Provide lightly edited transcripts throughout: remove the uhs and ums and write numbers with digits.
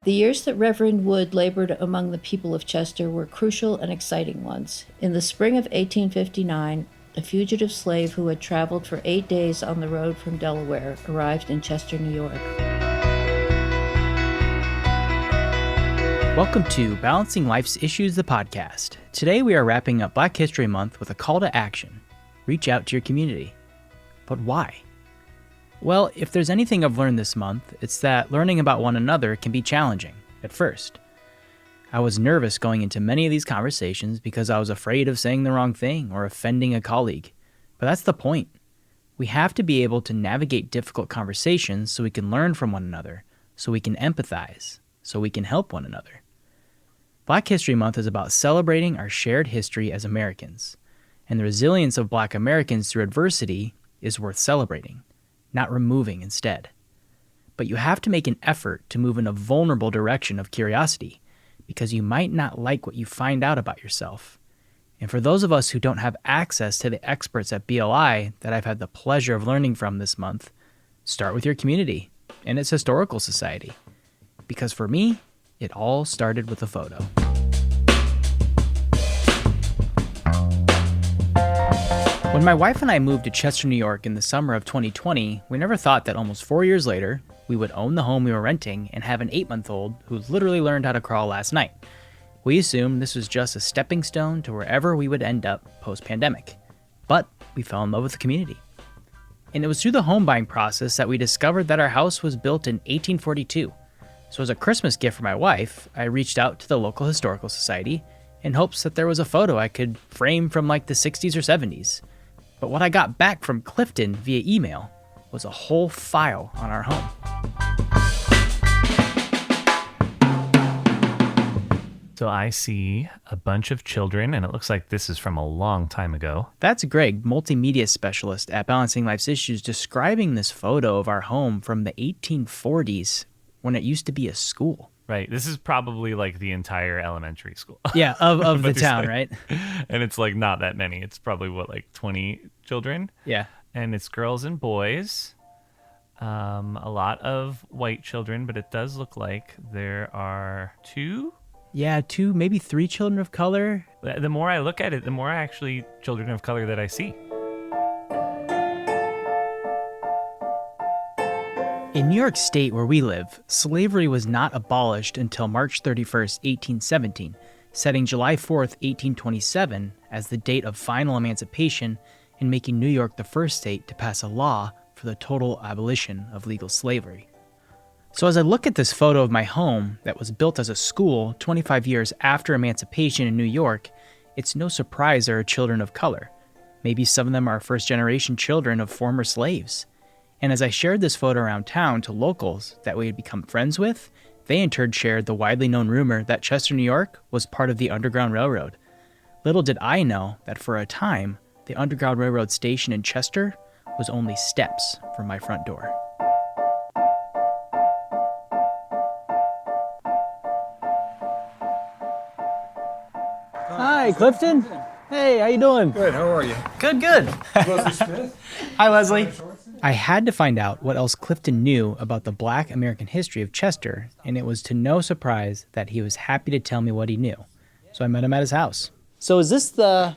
The years that Reverend Wood labored among the people of Chester were crucial and exciting ones. In the spring of 1859, a fugitive slave who had traveled for 8 days on the road from Delaware arrived in Chester, New York. Welcome to Balancing Life's Issues, the podcast. Today we are wrapping up Black History Month with a call to action. Reach out to your community. But why? Well, if there's anything I've learned this month, it's that learning about one another can be challenging at first. I was nervous going into many of these conversations because I was afraid of saying the wrong thing or offending a colleague. But that's the point. We have to be able to navigate difficult conversations so we can learn from one another, so we can empathize, so we can help one another. Black History Month is about celebrating our shared history as Americans, and the resilience of Black Americans through adversity is worth celebrating, not removing instead. But you have to make an effort to move in a vulnerable direction of curiosity, because you might not like what you find out about yourself. And for those of us who don't have access to the experts at BLI that I've had the pleasure of learning from this month, start with your community and its historical society. Because for me, it all started with a photo. When my wife and I moved to Chester, New York in the summer of 2020, we never thought that almost 4 years later, we would own the home we were renting and have an 8-month-old who literally learned how to crawl last night. We assumed this was just a stepping stone to wherever we would end up post-pandemic. But we fell in love with the community. And it was through the home buying process that we discovered that our house was built in 1842. So as a Christmas gift for my wife, I reached out to the local historical society in hopes that there was a photo I could frame from like the 60s or 70s. But what I got back from Clifton via email was a whole file on our home. So I see a bunch of children, and it looks like this is from a long time ago. That's Greg, multimedia specialist at Balancing Life's Issues, describing this photo of our home from the 1840s when it used to be a school. Right. This is probably like the entire elementary school. Yeah, of the town, like, right? And it's like not that many. It's probably like 20 children. Yeah. And it's girls and boys. A lot of white children, but it does look like there are two. Yeah, 2, maybe 3 children of color. The more I look at it, the more actually children of color that I see. In New York State, where we live, slavery was not abolished until March 31st, 1817, setting July 4th, 1827 as the date of final emancipation and making New York the first state to pass a law for the total abolition of legal slavery. So as I look at this photo of my home that was built as a school 25 years after emancipation in New York, it's no surprise there are children of color. Maybe some of them are first-generation children of former slaves. And as I shared this photo around town to locals that we had become friends with, they in turn shared the widely known rumor that Chester, New York was part of the Underground Railroad. Little did I know that for a time, the Underground Railroad station in Chester was only steps from my front door. Hi, Clifton. Hey, how you doing? Good, how are you? Good, good. Leslie Smith? Hi, Leslie. Kai Sorensen? I had to find out what else Clifton knew about the Black American history of Chester, and it was to no surprise that he was happy to tell me what he knew. So I met him at his house. So is this the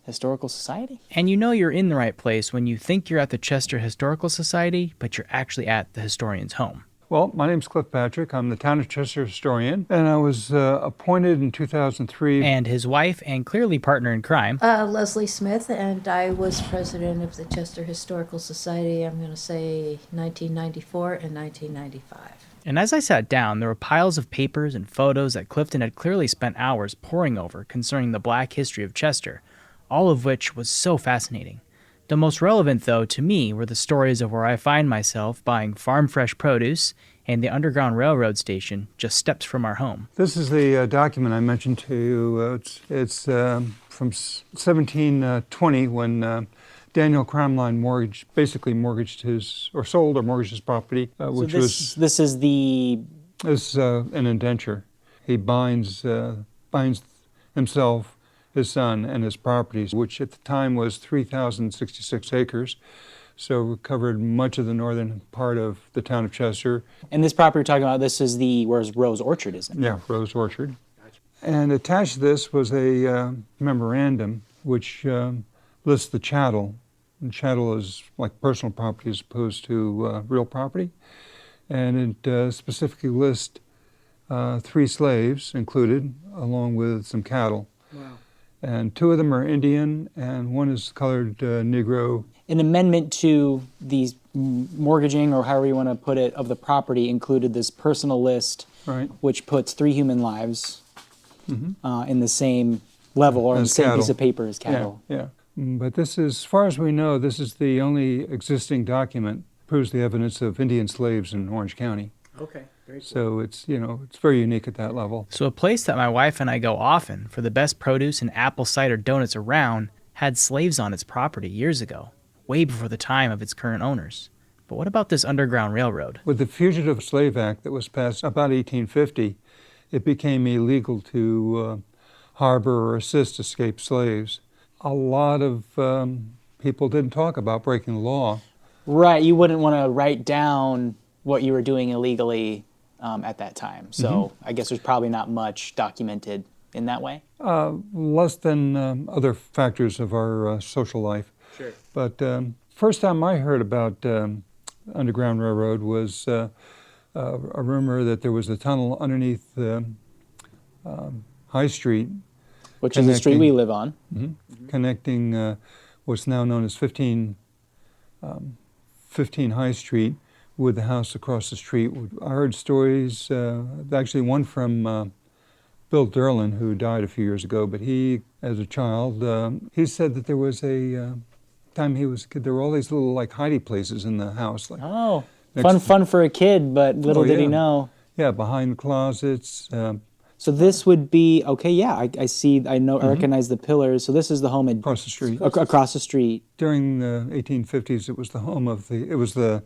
Historical Society? And you know you're in the right place when you think you're at the Chester Historical Society, but you're actually at the historian's home. Well, my name's Cliff Patrick. I'm the Town of Chester historian, and I was appointed in 2003. And his wife and clearly partner in crime, Leslie Smith, and I was president of the Chester Historical Society, I'm going to say 1994 and 1995. And as I sat down, there were piles of papers and photos that Clifton had clearly spent hours poring over concerning the Black history of Chester, all of which was so fascinating. The most relevant, though, to me were the stories of where I find myself buying farm-fresh produce and the Underground Railroad station just steps from our home. This is the document I mentioned to you. It's from 1720 when Daniel Crumline basically mortgaged his property, which was... This is the... This is an indenture. He binds himself, his son, and his properties, which at the time was 3,066 acres, So it covered much of the northern part of the town of Chester. And this property you're talking about, this is where's Rose Orchard, isn't it? Yeah, Rose Orchard. And attached to this was a memorandum which lists the chattel. And chattel is like personal property as opposed to real property. And it specifically lists 3 slaves included, along with some cattle. Wow. And 2 of them are Indian, and 1 is colored Negro. An amendment to the mortgaging, or however you want to put it, of the property included this personal list, Right. which puts 3 human lives in the same level or in the As same cattle. piece of paper as cattle. Yeah. But this is, as far as we know, this is the only existing document that proves the evidence of Indian slaves in Orange County. Okay, very cool. So it's, it's very unique at that level. So a place that my wife and I go often for the best produce and apple cider donuts around had slaves on its property years ago, way before the time of its current owners. But what about this Underground Railroad? With the Fugitive Slave Act that was passed about 1850, it became illegal to harbor or assist escaped slaves. A lot of people didn't talk about breaking the law. Right, you wouldn't want to write down what you were doing illegally at that time. So I guess there's probably not much documented in that way. Less than other factors of our social life. Sure. But first time I heard about Underground Railroad was a rumor that there was a tunnel underneath High Street. Which is the street we live on. Connecting what's now known as 15 High Street with the house across the street. I heard stories, actually one from Bill Derlin, who died a few years ago, but he, as a child, he said that there was a time he was a kid, there were all these little like hidey places in the house. Like Oh, next fun for a kid, but little did he yeah. know. Yeah, behind the closets. So this would be, okay, yeah, I see, I know, I recognize the pillars. So this is the home Across the street. across the street. During the 1850s, it was the home of it was the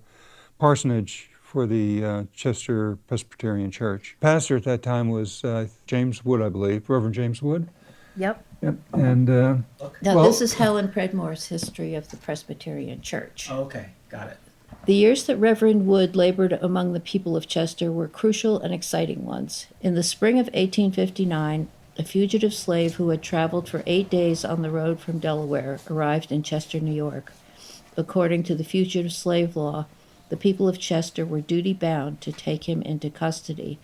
parsonage for the Chester Presbyterian Church. Pastor at that time was James Wood, I believe, Reverend James Wood. Yep. Yep. And Now, well- this is Helen Predmore's history of the Presbyterian Church. Oh, okay, got it. The years that Reverend Wood labored among the people of Chester were crucial and exciting ones. In the spring of 1859, a fugitive slave who had traveled for 8 days on the road from Delaware arrived in Chester, New York. According to the fugitive slave law, the people of Chester were duty-bound to take him into custody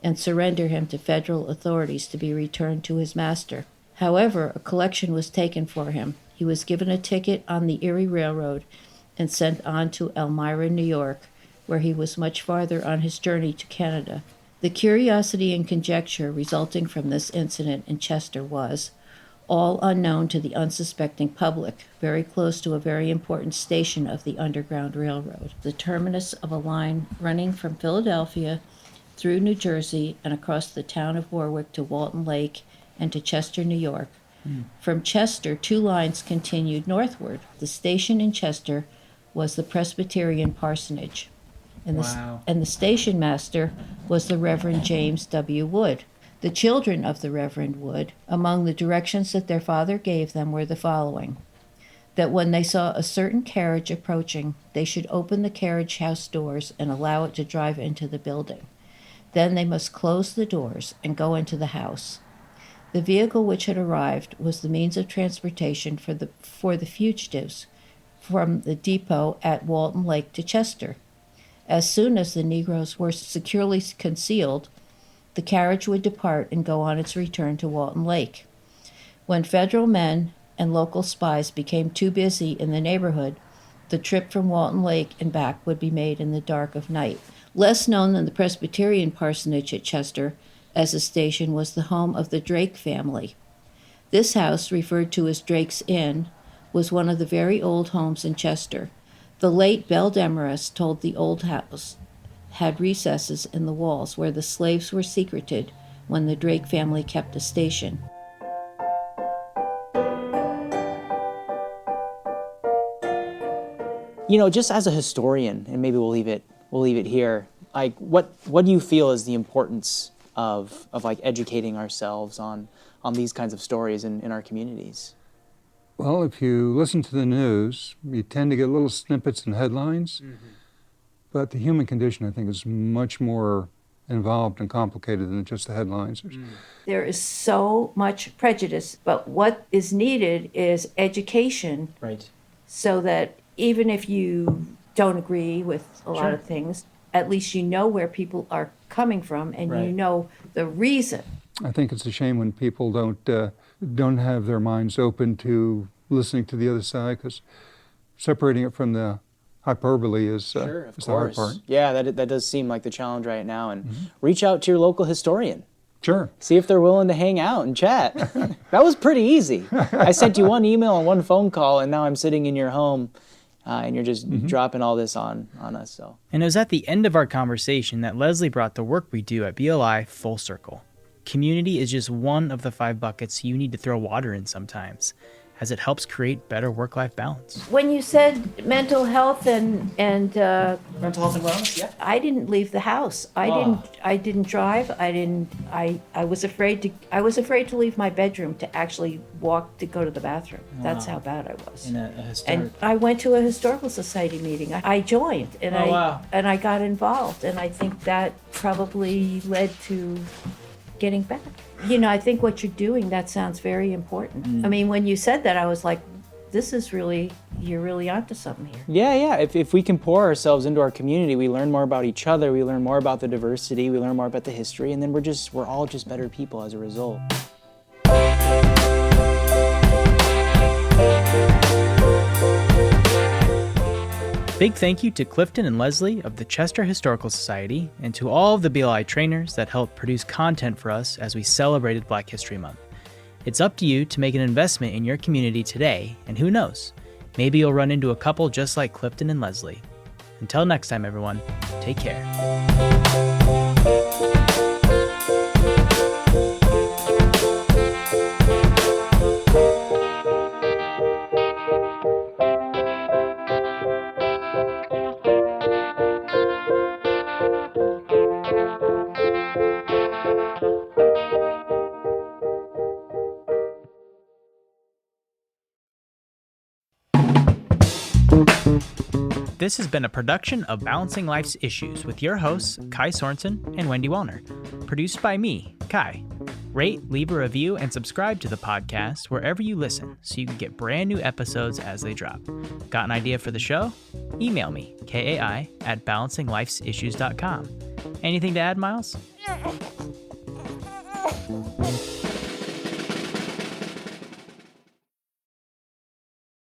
and surrender him to federal authorities to be returned to his master. However, a collection was taken for him. He was given a ticket on the Erie Railroad and sent on to Elmira, New York, where he was much farther on his journey to Canada. The curiosity and conjecture resulting from this incident in Chester was, all unknown to the unsuspecting public, very close to a very important station of the Underground Railroad, the terminus of a line running from Philadelphia through New Jersey and across the town of Warwick to Walton Lake and to Chester, New York. From Chester, 2 lines continued northward. The station in Chester was the Presbyterian parsonage, and the station master was the Reverend James W. Wood. The children of the Reverend Wood, among the directions that their father gave them were the following: that when they saw a certain carriage approaching, they should open the carriage house doors and allow it to drive into the building. Then they must close the doors and go into the house. The vehicle which had arrived was the means of transportation for the fugitives from the depot at Walton Lake to Chester. As soon as the Negroes were securely concealed, the carriage would depart and go on its return to Walton Lake. When federal men and local spies became too busy in the neighborhood, the trip from Walton Lake and back would be made in the dark of night. Less known than the Presbyterian parsonage at Chester as a station was the home of the Drake family. This house, referred to as Drake's Inn, was one of the very old homes in Chester. The late Belle Demarest told the old house had recesses in the walls where the slaves were secreted when the Drake family kept a station. You know, just as a historian, and maybe we'll leave it here. Like, what do you feel is the importance of like educating ourselves on these kinds of stories in our communities? Well, if you listen to the news, you tend to get little snippets and headlines, but the human condition, I think, is much more involved and complicated than just the headlines. There is so much prejudice, but what is needed is education, Right. so that even if you don't agree with a lot of things, at least you know where people are coming from and you know the reason. I think it's a shame when people don't have their minds open to listening to the other side, because separating it from the hyperbole is Sure, of the hard course. part. Yeah, that does seem like the challenge right now. And reach out to your local historian. Sure. See if they're willing to hang out and chat. That was pretty easy. I sent you one email and one phone call, and now I'm sitting in your home, and you're just dropping all this on us. So. And it was at the end of our conversation that Leslie brought the work we do at BLI full circle. Community is just one of the 5 buckets you need to throw water in sometimes, as it helps create better work-life balance. When you said mental health and Mental health and wellness, yeah. I didn't leave the house. I didn't drive. I was afraid to leave my bedroom to actually walk to go to the bathroom. That's how bad I was. In a historic... And I went to a historical society meeting. I joined and I got involved, and I think that probably led to getting back. You know, I think what you're doing, that sounds very important. I mean, when you said that, I was like, you're really onto something here. Yeah. If we can pour ourselves into our community, we learn more about each other, we learn more about the diversity, we learn more about the history, and then we're all just better people as a result. Big thank you to Clifton and Leslie of the Chester Historical Society, and to all of the BLI trainers that helped produce content for us as we celebrated Black History Month. It's up to you to make an investment in your community today, and who knows, maybe you'll run into a couple just like Clifton and Leslie. Until next time, everyone, take care. This has been a production of Balancing Life's Issues with your hosts, Kai Sorensen and Wendy Wallner. Produced by me, Kai. Rate, leave a review, and subscribe to the podcast wherever you listen so you can get brand new episodes as they drop. Got an idea for the show? Email me, kai@balancinglifesissues.com. Anything to add, Miles?